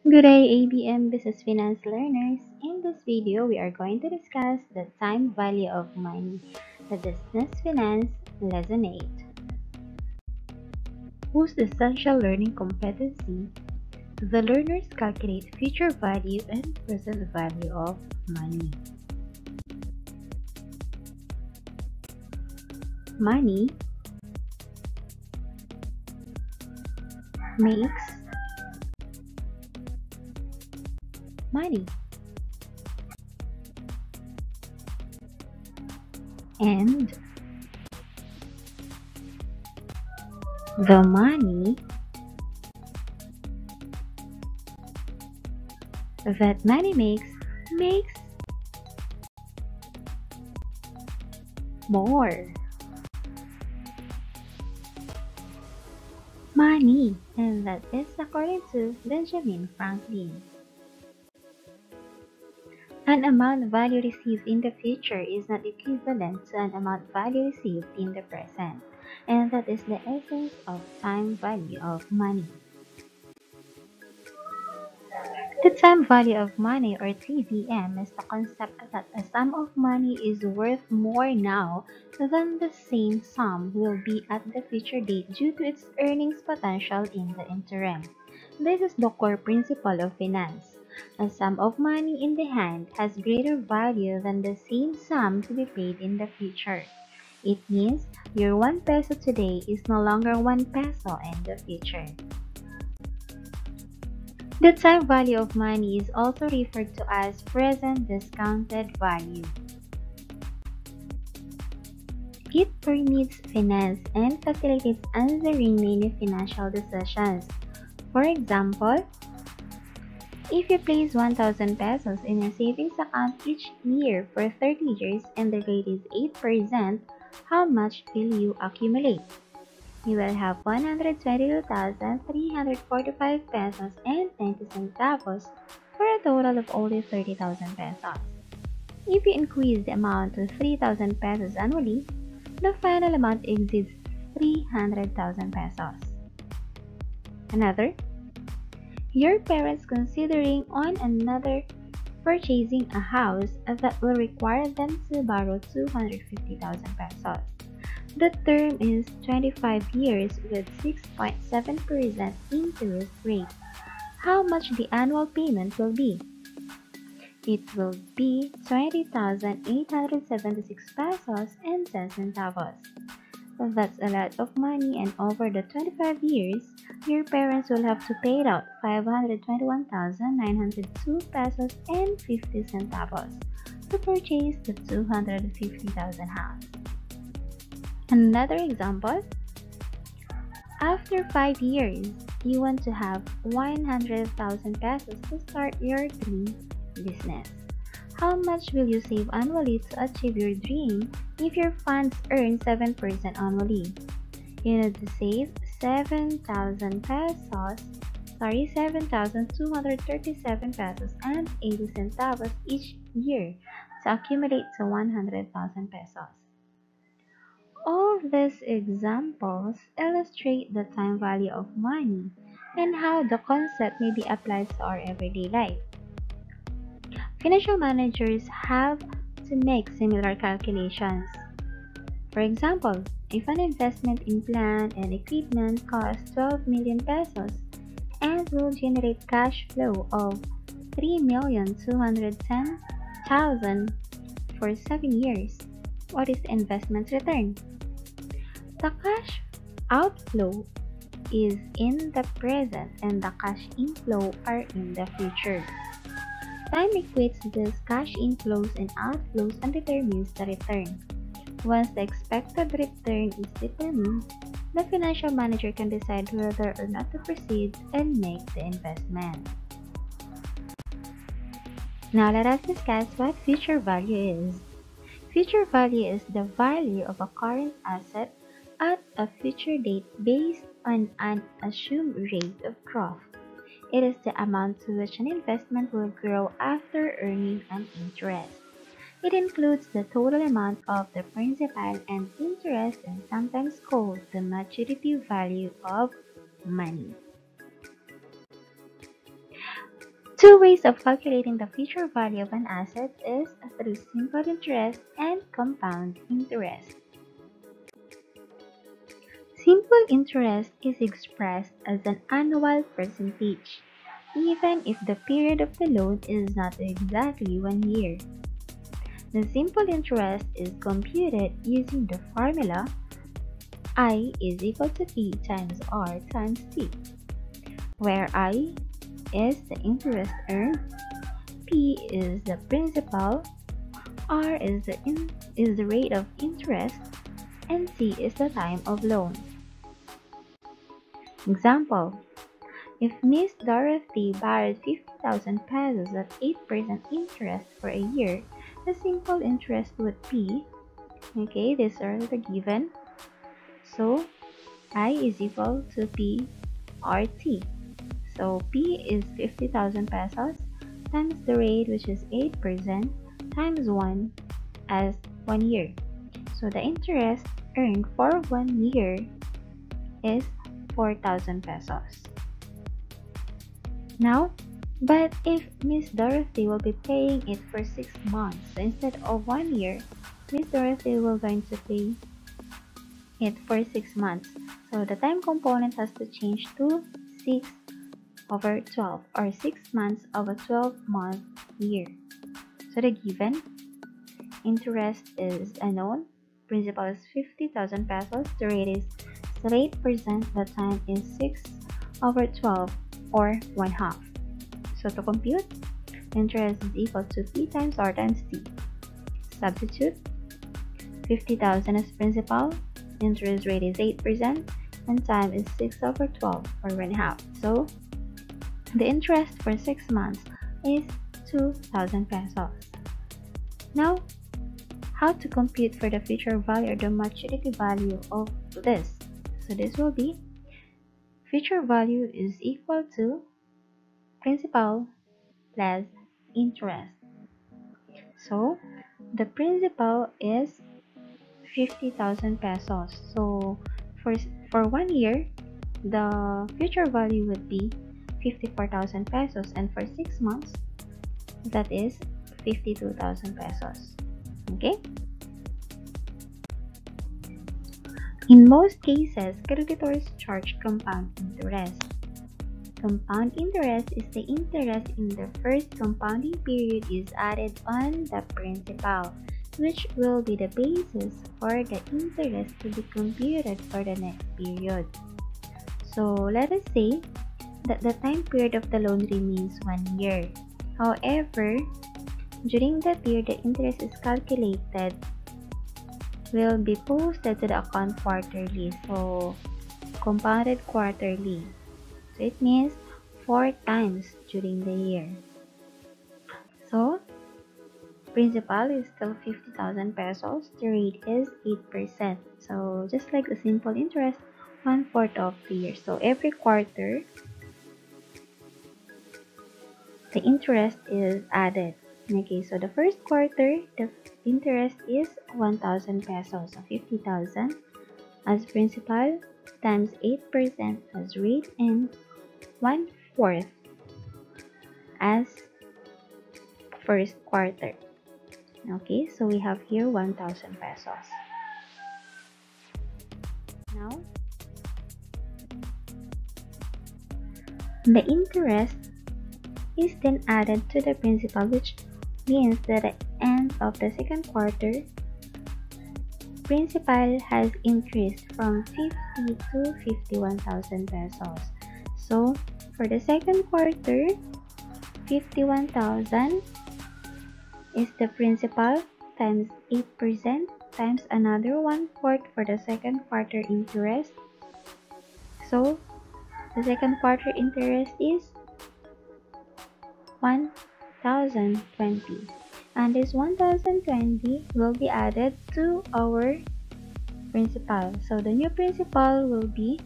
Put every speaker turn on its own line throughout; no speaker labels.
Good day, ABM Finance Learners. In this video, we are going to discuss the time value of money, the Business Finance Lesson 8, whose essential learning competency. The learners calculate future value and present value of money. Money makes money, and the money that money makes more money, and that is according to Benjamin Franklin. An amount value received in the future is not equivalent to an amount value received in the present, and that is the essence of time value of money. The time value of money, or TVM, is the concept that a sum of money is worth more now than the same sum will be at the future date due to its earnings potential in the interim. This is the core principle of finance. A sum of money in the hand has greater value than the same sum to be paid in the future. It means your 1 peso today is no longer 1 peso in the future. The time value of money is also referred to as present discounted value. It permits finance and facilitates answering many financial decisions. For example, if you place 1,000 pesos in your savings account each year for 30 years and the rate is 8%, how much will you accumulate? You will have 122,345 pesos and 90 centavos for a total of only 30,000 pesos. If you increase the amount to 3,000 pesos annually, the final amount exceeds 300,000 pesos. Another, your parents considering on another purchasing a house that will require them to borrow 250,000 pesos. The term is 25 years with 6.7% interest rate. How much the annual payment will be? It will be 20,876 pesos and 10 centavos. That's a lot of money, and over the 25 years, your parents will have to pay out 521,902 pesos and 50 centavos to purchase the 250,000 house. Another example, after 5 years, you want to have 100,000 pesos to start your dream business. How much will you save annually to achieve your dream if your funds earn 7% annually? You need to save 7,237 pesos and 80 centavos each year to accumulate to 100,000 pesos. All these examples illustrate the time value of money and how the concept may be applied to our everyday life. Financial managers have to make similar calculations. For example, if an investment in plant and equipment costs 12 million pesos and will generate cash flow of 3,210,000 for 7 years, what is the investment return? The cash outflow is in the present and the cash inflow are in the future. Time equates these cash inflows and outflows and determines the return. Once the expected return is determined, the financial manager can decide whether or not to proceed and make the investment. Now let us discuss what future value is. Future value is the value of a current asset at a future date based on an assumed rate of growth. It is the amount to which an investment will grow after earning an interest. It includes the total amount of the principal and interest, and sometimes called the maturity value of money. Two ways of calculating the future value of an asset is through simple interest and compound interest. Simple interest is expressed as an annual percentage, even if the period of the loan is not exactly 1 year. The simple interest is computed using the formula I is equal to P times R times T, where I is the interest earned, P is the principal, R is the rate of interest, and T is the time of loan. Example: if Miss Dorothy borrowed 50,000 pesos at 8% interest for a year, the simple interest would be, okay, these are the given. So I is equal to P RT. So P is 50,000 pesos times the rate, which is 8%, times 1 as 1 year. So the interest earned for 1 year is 4,000 pesos. Now, but if Miss Dorothy will be paying it for 6 months, so instead of 1 year, Miss Dorothy will going to pay it for 6 months. So the time component has to change to 6 over 12, or 6 months of a 12-month year. So the given interest is unknown, principal is 50,000 pesos, the rate is 8%, the time is 6 over 12, or 1/2. So to compute, interest is equal to P times R times T. Substitute 50,000 as principal, interest rate is 8%, and time is 6 over 12, or 1/2. So the interest for 6 months is 2,000 pesos. Now, how to compute for the future value or the maturity value of this? So this will be future value is equal to principal plus interest. So the principal is 50,000 pesos. So for 1 year, the future value would be 54,000 pesos, and for 6 months, that is 52,000 pesos. Okay? In most cases, creditors charge compound interest. Compound interest is the interest in the first compounding period is added on the principal, which will be the basis for the interest to be computed for the next period. So let us say that the time period of the loan remains 1 year. However, during that year, the interest is calculated will be posted to the account quarterly, so compounded quarterly. So it means 4 times during the year. So principal is still 50,000 pesos. The rate is 8%. So just like the simple interest, 1/4 of the year. So every quarter, the interest is added. Okay, so the first quarter, the interest is 1,000 pesos, so 50,000 as principal times 8% as rate, and 1/4 as first quarter. Okay, so we have here 1,000 pesos. Now, the interest is then added to the principal, which means that at the end of the second quarter, principal has increased from 50 to 51,000 pesos. So for the second quarter, 51,000 is the principal times 8% times another 1/4 for the second quarter interest. So the second quarter interest is 1,020, and this 1,020 will be added to our principal. So the new principal will be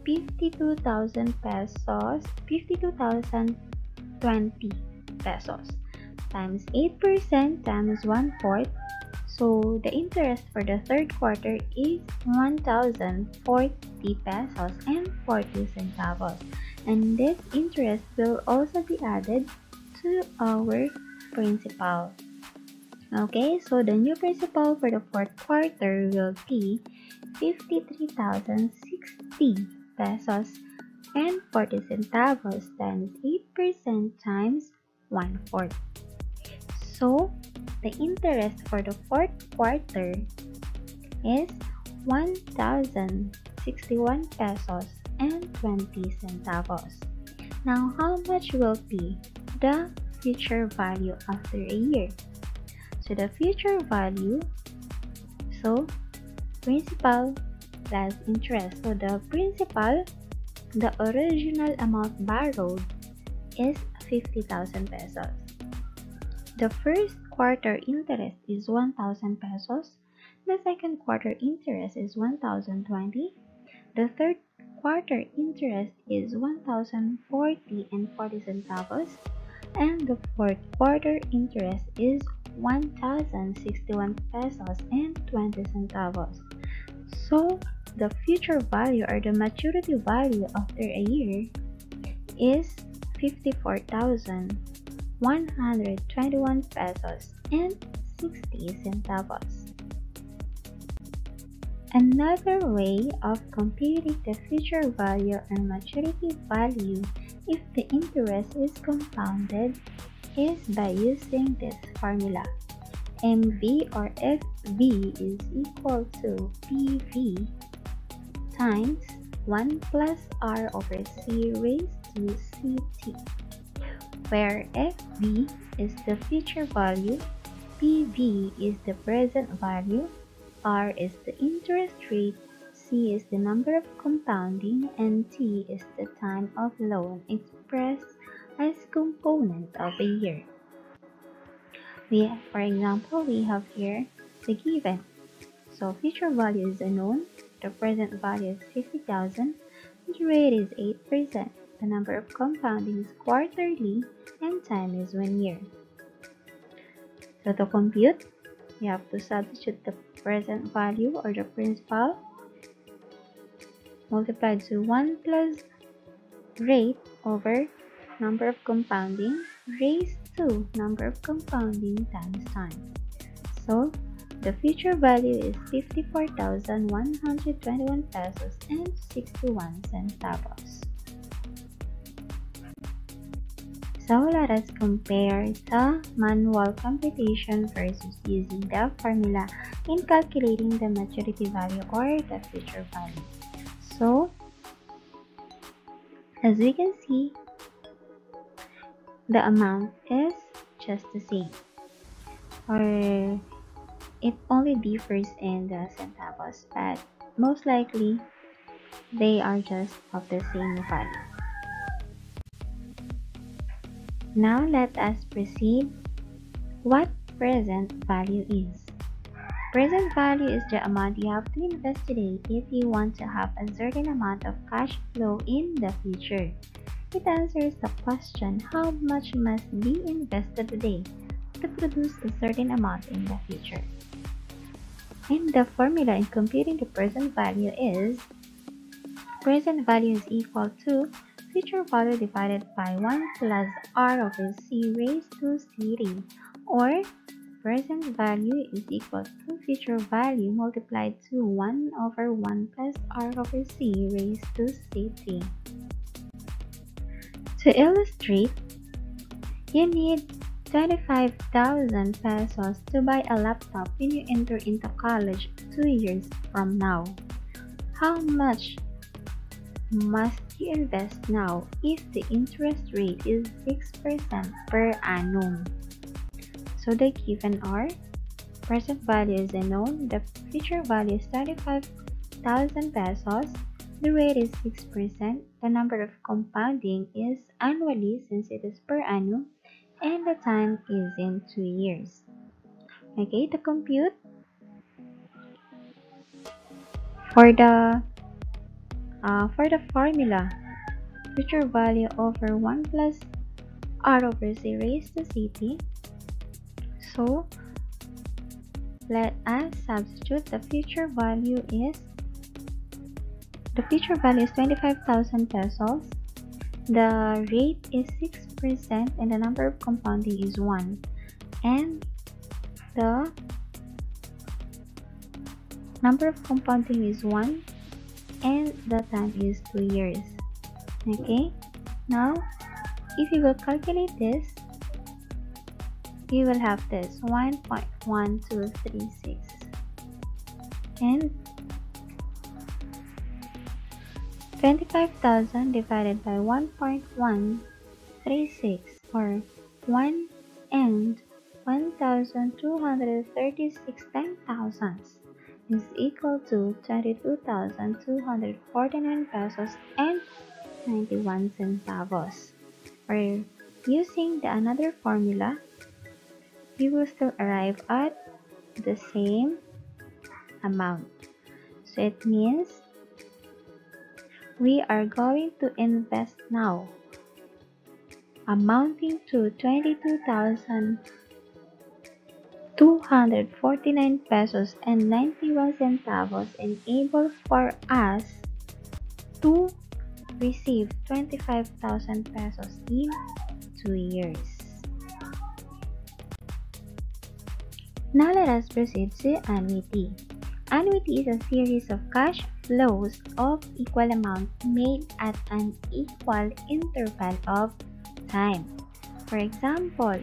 52,000 pesos, 52,020 pesos times 8% times 1/4. So the interest for the third quarter is 1,040 pesos and 40 centavos. And this interest will also be added to our principal. Okay, so the new principal for the fourth quarter will be 53,060 pesos and 40 centavos times 8% times 1/4. So, the interest for the fourth quarter is 1,061 pesos and 20 centavos. Now, how much will be the future value after a year? So, the future value, so principal plus interest. So, the principal, the original amount borrowed is 50,000 pesos. The first quarter interest is 1,000 pesos. The second quarter interest is 1,020. The third quarter interest is 1,040 and 40 centavos. And the fourth quarter interest is 1,061 pesos and 20 centavos. So, the future value or the maturity value after a year is 54,121 pesos and 60 centavos. Another way of computing the future value and maturity value if the interest is compounded is by using this formula. MV or FV is equal to PV times 1 plus R over C raised to CT, where FV is the future value, PV is the present value, R is the interest rate, C is the number of compounding, and T is the time of loan expressed as component of a year. For example, we have here the given. So future value is unknown, the present value is 50,000, the rate is 8%, the number of compounding is quarterly, and time is 1 year. So to compute, you have to substitute the present value or the principal multiplied to 1 plus rate over number of compounding raised to number of compounding times time. So the future value is 54,121 pesos and 61 centavos. So let us compare the manual computation versus using the formula in calculating the maturity value or the future value. So, as we can see, the amount is just the same, or it only differs in the centavos, but most likely they are just of the same value. Now let us proceed what present value is. Present value is the amount you have to invest today if you want to have a certain amount of cash flow in the future. It answers the question how much must be invested today to produce a certain amount in the future. And the formula in computing the present value is present value is equal to future value divided by 1 plus R over C raised to CT, or present value is equal to future value multiplied to 1 over 1 plus R over C raised to CT. To illustrate, you need 25,000 pesos to buy a laptop when you enter into college 2 years from now. How much must you invest now if the interest rate is 6% per annum? So the given are present value is unknown, the future value is 25,000 pesos, the rate is 6%, the number of compounding is annually since it is per annum, and the time is in 2 years. Okay, to compute for the formula, future value over 1 plus R over C raised to CT. So let us substitute the future value is 25,000 pesos. the rate is 6% and the number of compounding is 1, and the number of compounding is 1 and the time is 2 years. Okay, now if you will calculate this, you will have this 1.1236 and 25,000 divided by 1.136 or 1 and 1,236 10,000s is equal to 22,249 pesos and 91 centavos. Or using another formula, you will still arrive at the same amount. So it means we are going to invest now amounting to 22,249 pesos and 91 centavos, enable for us to receive 25,000 pesos in 2 years. Now let us proceed to annuity. Annuity is a series of cash flows of equal amount made at an equal interval of time. For example,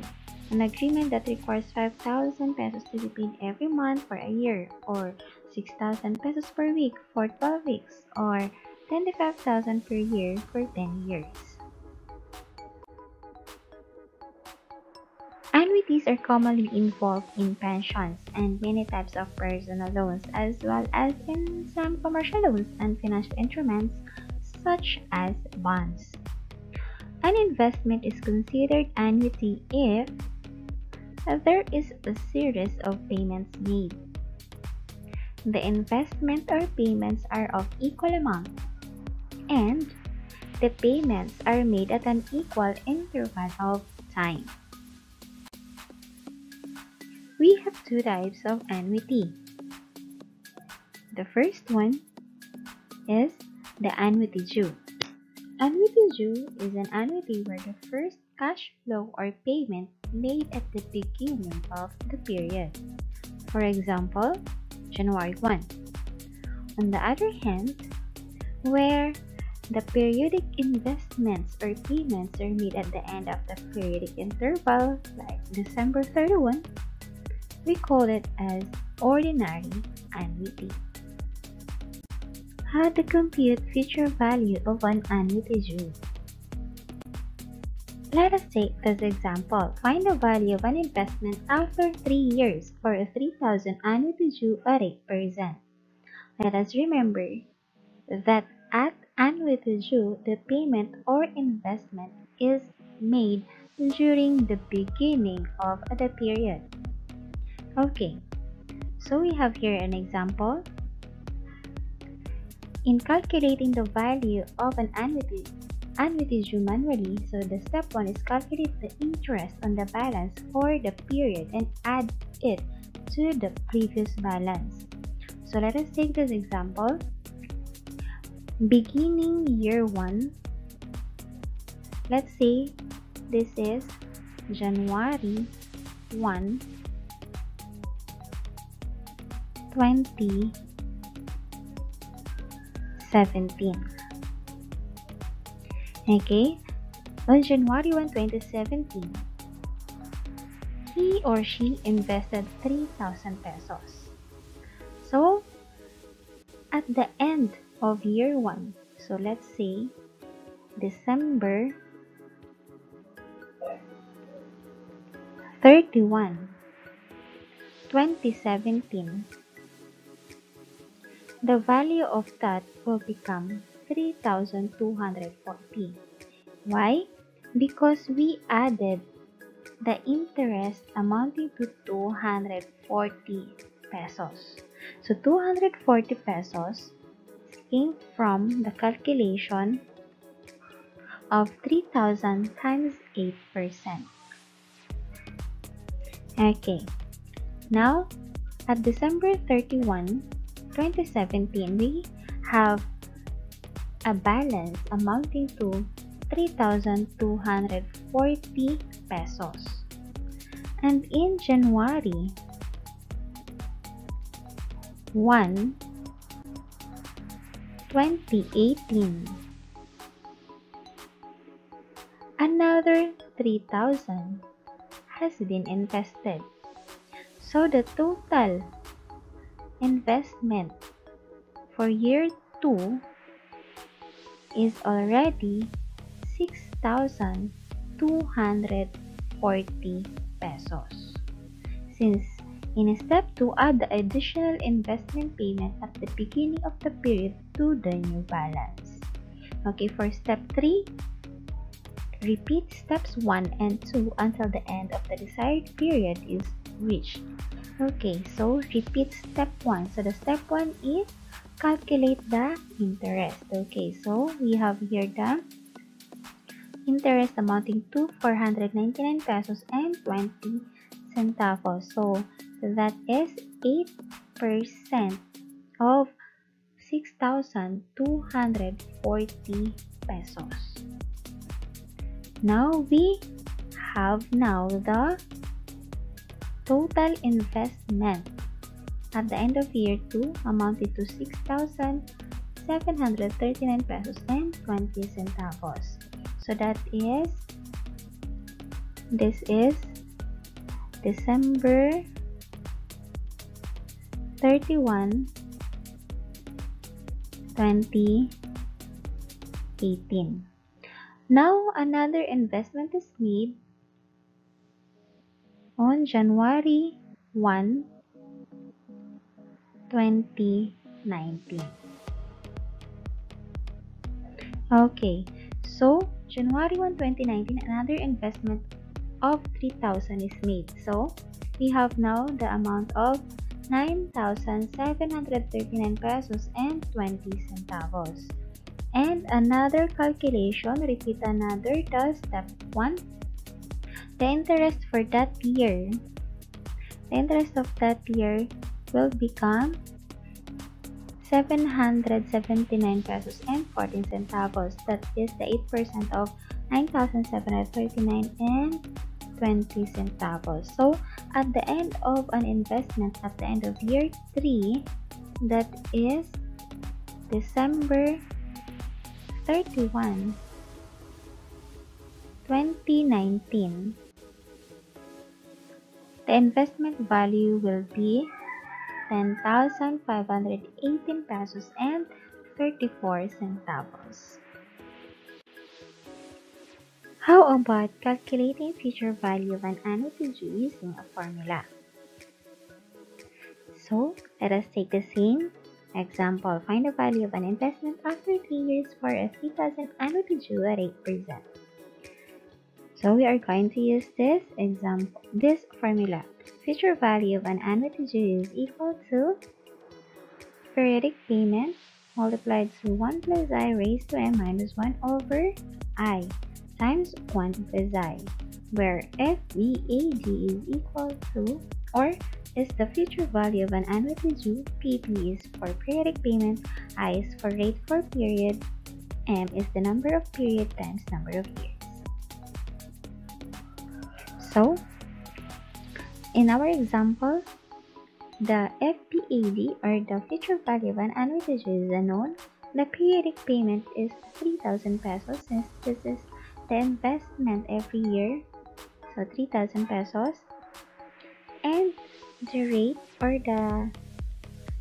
an agreement that requires 5,000 pesos to be paid every month for a year, or 6,000 pesos per week for 12 weeks, or 25,000 per year for 10 years. Annuities are commonly involved in pensions and many types of personal loans, as well as in some commercial loans and financial instruments such as bonds. An investment is considered annuity if there is a series of payments made. The investment or payments are of equal amount, and the payments are made at an equal interval of time. We have two types of annuity. The first one is the annuity due. Annuity due is an annuity where the first cash flow or payment made at the beginning of the period. For example, January 1. On the other hand, where the periodic investments or payments are made at the end of the periodic interval, like December 31, we call it as ordinary annuity. How to compute future value of an annuity due? Let us take this example. Find the value of an investment after 3 years for a 3,000 annuity due at 8%. Let us remember that at annuity due, the payment or investment is made during the beginning of the period. Okay, so we have here an example. In calculating the value of an annuity due manually, so the step 1 is calculate the interest on the balance for the period and add it to the previous balance. So let us take this example. Beginning year 1, let's say this is January 1, 2017. Okay, on January 1, 2017, he or she invested 3,000 pesos. So, at the end of year 1, so let's say December 31, 2017, the value of that will become 3,240. Why? Because we added the interest amounting to 240 pesos. So 240 pesos came from the calculation of 3,000 times 8%. Okay, now at December 31, 2017, we have a balance amounting to 3,240 pesos. And in January 1, 2018, another 3,000 has been invested. So the total investment for year 2 is already 6,240 pesos. Since in step 2, add the additional investment payment at the beginning of the period to the new balance. Okay, for step 3, repeat steps 1 and 2 until the end of the desired period is reached. Okay, so repeat step 1. So the step 1 is calculate the interest. Okay, so we have here the interest amounting to 499 pesos and 20 centavos. So that is 8% of 6,240 pesos. Now we have the total investment at the end of year 2 amounted to 6,739 pesos and 20 centavos. So this is December 31, 2018. Now another investment is made on January 1, 2019. Okay, so January 1, 2019, another investment of 3,000 is made. So we have now the amount of 9,739 pesos and 20 centavos. And another calculation, repeat another the step 1. The interest for that year, the interest of that year will become 779 pesos and 14 centavos. That is the 8% of 9,739 and 20 centavos. So at the end of an investment at the end of year 3, that is December 31, 2019, the investment value will be 10,518 pesos and 34 centavos. How about calculating future value of an annuity due using a formula? So let us take the same example. Find the value of an investment after 3 years for a 3,000 annuity due at 8%. So we are going to use this formula. Future value of an annuity due is equal to periodic payment multiplied to 1 plus I raised to m minus 1 over I times 1 plus I, where FVAD is equal to, or is the future value of an annuity due, PP is for periodic payment, I is for rate for period, M is the number of period times number of years. So, in our example, the FPAD, or the future value of an annuity due, is unknown. The periodic payment is 3,000 pesos, since this is the investment every year, so 3,000 pesos. And the rate, or the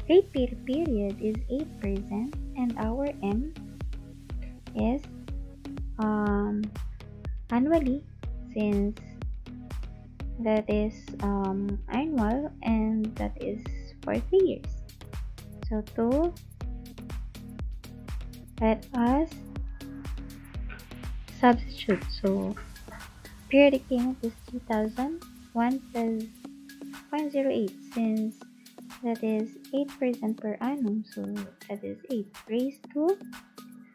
rate per period, is 8%, and our M is annually, since that is annual, and that is for 3 years. So let us substitute. So periodic payment is 3,000, 1 plus 0.08, since that is 8% per annum, so that is 8 raised to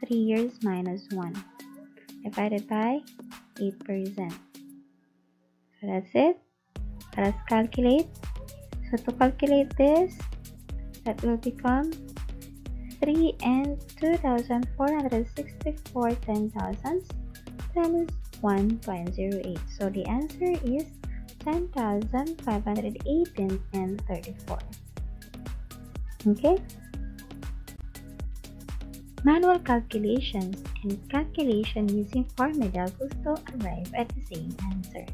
3 years minus 1 divided by 8%. So that's it. Let us calculate. So to calculate this, that will become 3 and 2,464 10,000s times 1.08. So the answer is 10,518 and 34. Okay? Manual calculations and calculation using formula will still arrive at the same answer.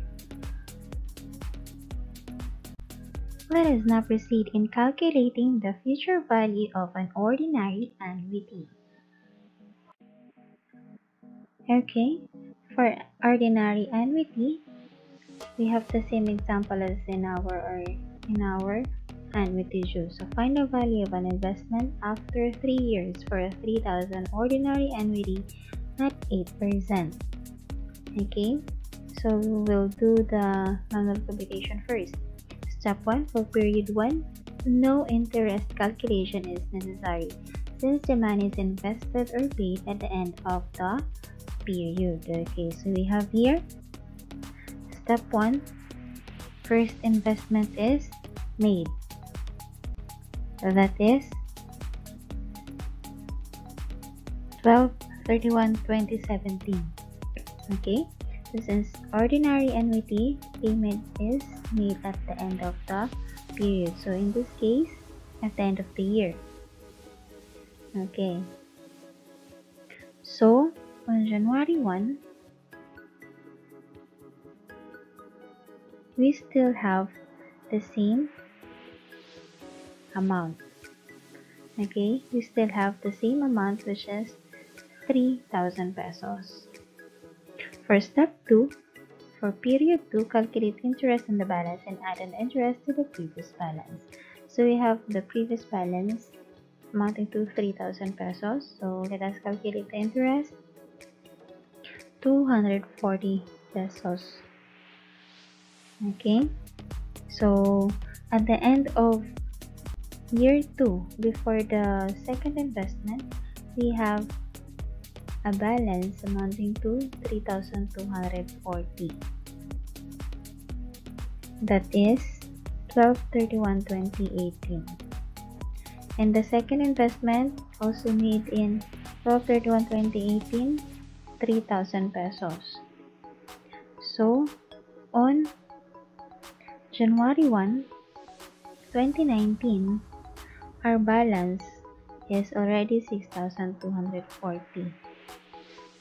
Let us now proceed in calculating the future value of an ordinary annuity. Okay, for ordinary annuity, we have the same example as in our annuity due. So find the value of an investment after 3 years for a 3,000 ordinary annuity at 8%. Okay, so we'll do the manual computation first. Step 1, for period 1, no interest calculation is necessary since the money is invested or paid at the end of the period. Okay, so we have here step 1, first investment is made. So that is 12/31/2017. Okay, so since ordinary annuity payment is made at the end of the period, so in this case at the end of the year. Okay, so on January 1, we still have the same amount. Okay, we still have the same amount, which is 3,000 pesos. For step 2, for period 2, calculate interest on the balance and add an interest to the previous balance. So we have the previous balance amounting to 3,000 pesos. So let us calculate the interest. 240 pesos. Okay, so at the end of year 2, before the second investment, we have a balance amounting to 3,240. That is 12/31/2018. And the second investment also made in 12/31/2018, 3,000 pesos. So on January 1, 2019, our balance is already 6,240.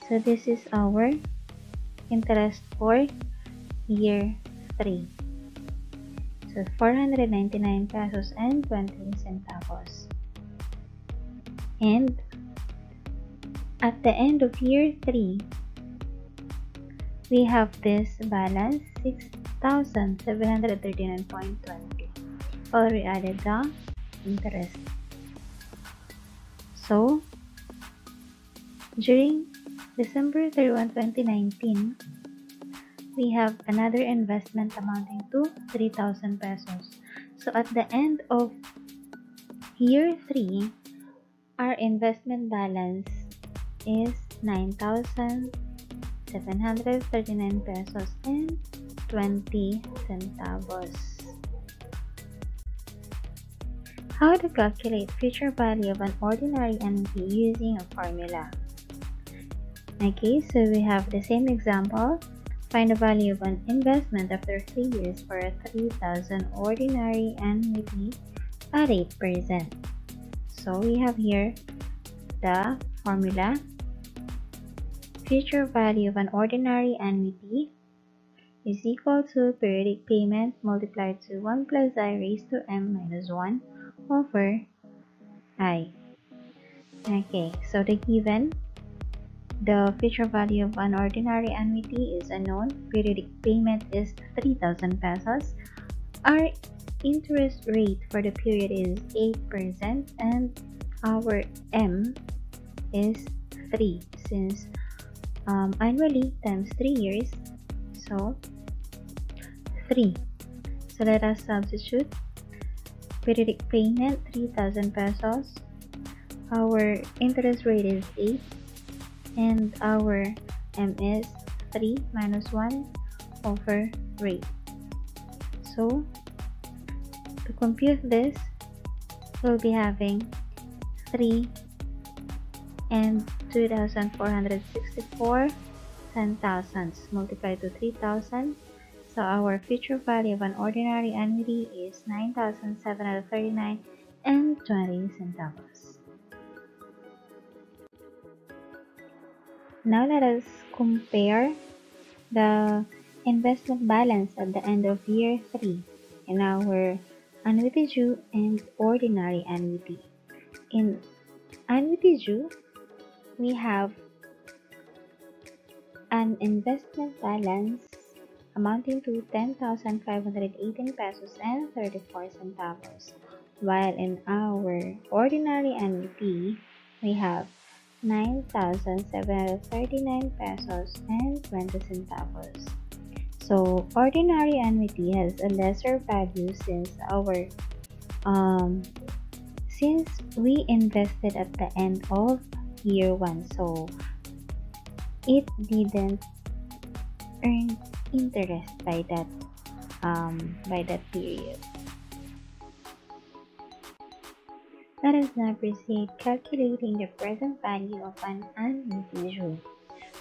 So this is our interest for year 3. So 499 pesos and 20 centavos. And at the end of year 3, we have this balance 6,739.20. Already added the interest. So during December 31, 2019, we have another investment amounting to 3,000 pesos. So at the end of year 3, our investment balance is 9,739 pesos and 20 centavos. How to calculate future value of an ordinary annuity using a formula. Okay, so we have the same example. Find the value of an investment after 3 years for a 3,000 ordinary annuity at 8%. So we have here the formula. Future value of an ordinary annuity is equal to periodic payment multiplied to 1 plus I raised to m minus 1 over I. Okay, so the given, the future value of an ordinary annuity is unknown. Periodic payment is 3,000 pesos. Our interest rate for the period is 8% and our M is 3 since annually times 3 years, so 3. So let us substitute. Periodic payment 3,000 pesos. Our interest rate is 8 and our M is 3 minus 1 over rate. So to compute this, we'll be having 3 and 2,464 10,000 multiplied to 3,000. So our future value of an ordinary annuity is 9,739 and 20 centavos. Now let us compare the investment balance at the end of year 3 in our annuity due and ordinary annuity. In annuity due, we have an investment balance amounting to 10,518 pesos and 34 centavos, while in our ordinary annuity, we have 9,739 pesos and 20 centavos. So ordinary annuity has a lesser value since we invested at the end of year 1, so it didn't earn interest by that period. Let us now proceed calculating the present value of an annuity due.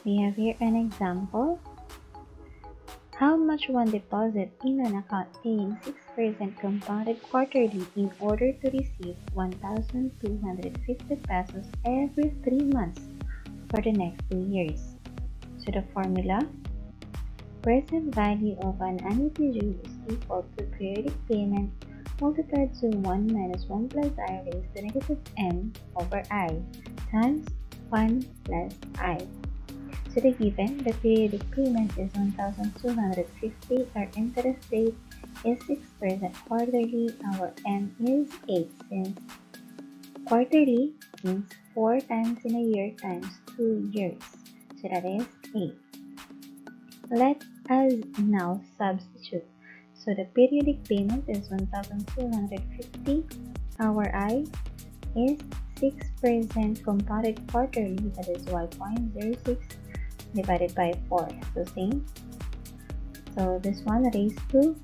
We have here an example. How much one deposit in an account paying 6% compounded quarterly in order to receive 1,250 pesos every 3 months for the next 2 years. So the formula: present value of an annuity due is equal to periodic payment multiplied to 1 minus 1 plus I raised to negative m over I times 1 plus I. So the given, the periodic payment is 1,250, our interest rate is 6% quarterly, our m is 8 since quarterly means 4 times in a year times 2 years. So that is 8. Let us now substitute. So the periodic payment is 1,250. Our I is 6% compounded quarterly, that is 1.06 divided by 4. So same. So this one raised to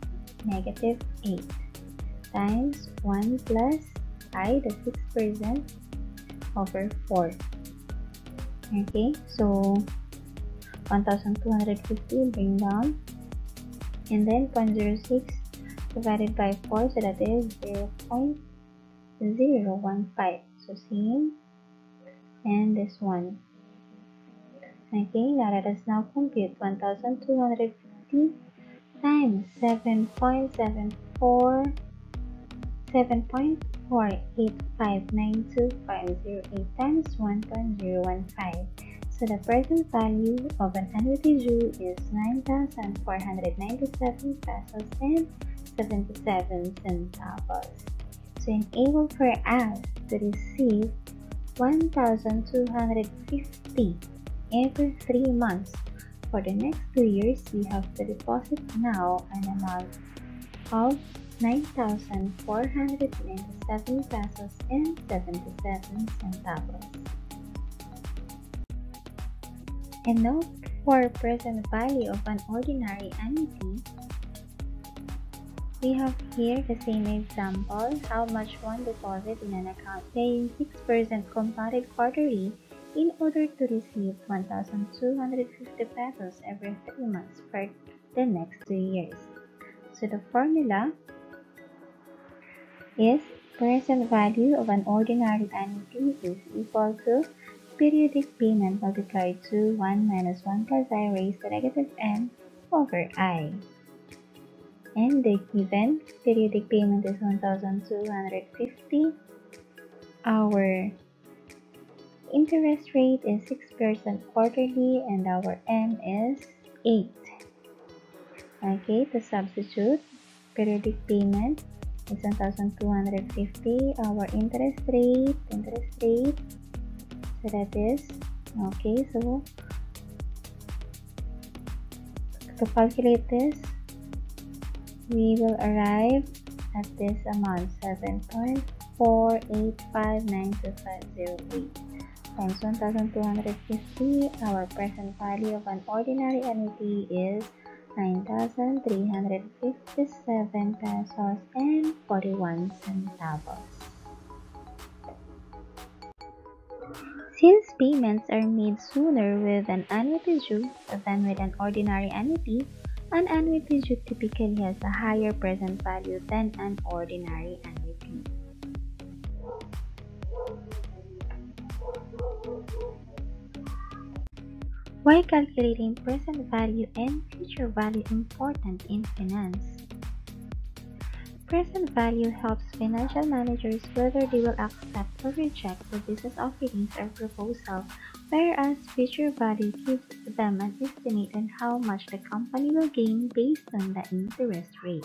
negative 8 times 1 plus I, the 6% over 4. Okay, so 1,250 bring down, and then 0.06 divided by 4, so that is 0.015. So same, and this one. Okay, now let us now compute 1,250 times 7.48592508 times 1.015. So the present value of an annuity due is 9,497 pesos and 77 centavos. So enable for us to receive 1,250 every 3 months. For the next 2 years, we have to deposit now an amount of 9,497 pesos and 77 centavos. And note for present value of an ordinary annuity, we have here the same example, how much one deposit in an account paying 6% compounded quarterly in order to receive 1,250 pesos every 3 months for the next 2 years. So the formula is present value of an ordinary annuity is equal to periodic payment multiplied to 1 minus 1 plus I raised to negative m over I. And the given periodic payment is 1,250. Our interest rate is 6% quarterly, and our m is 8. Okay, to substitute, periodic payment is 1,250. Our interest rate, so that is, okay, so to calculate this, we will arrive at this amount, 7.4859258 times 1,250. Our present value of an ordinary annuity is 9,357 pesos and 41 centavos. Since payments are made sooner with an annuity due than with an ordinary annuity, an annuity due typically has a higher present value than an ordinary annuity. Why calculating present value and future value important in finance? Present value helps financial managers whether they will accept or reject the business offerings or proposal, whereas future value gives them an estimate on how much the company will gain based on the interest rate.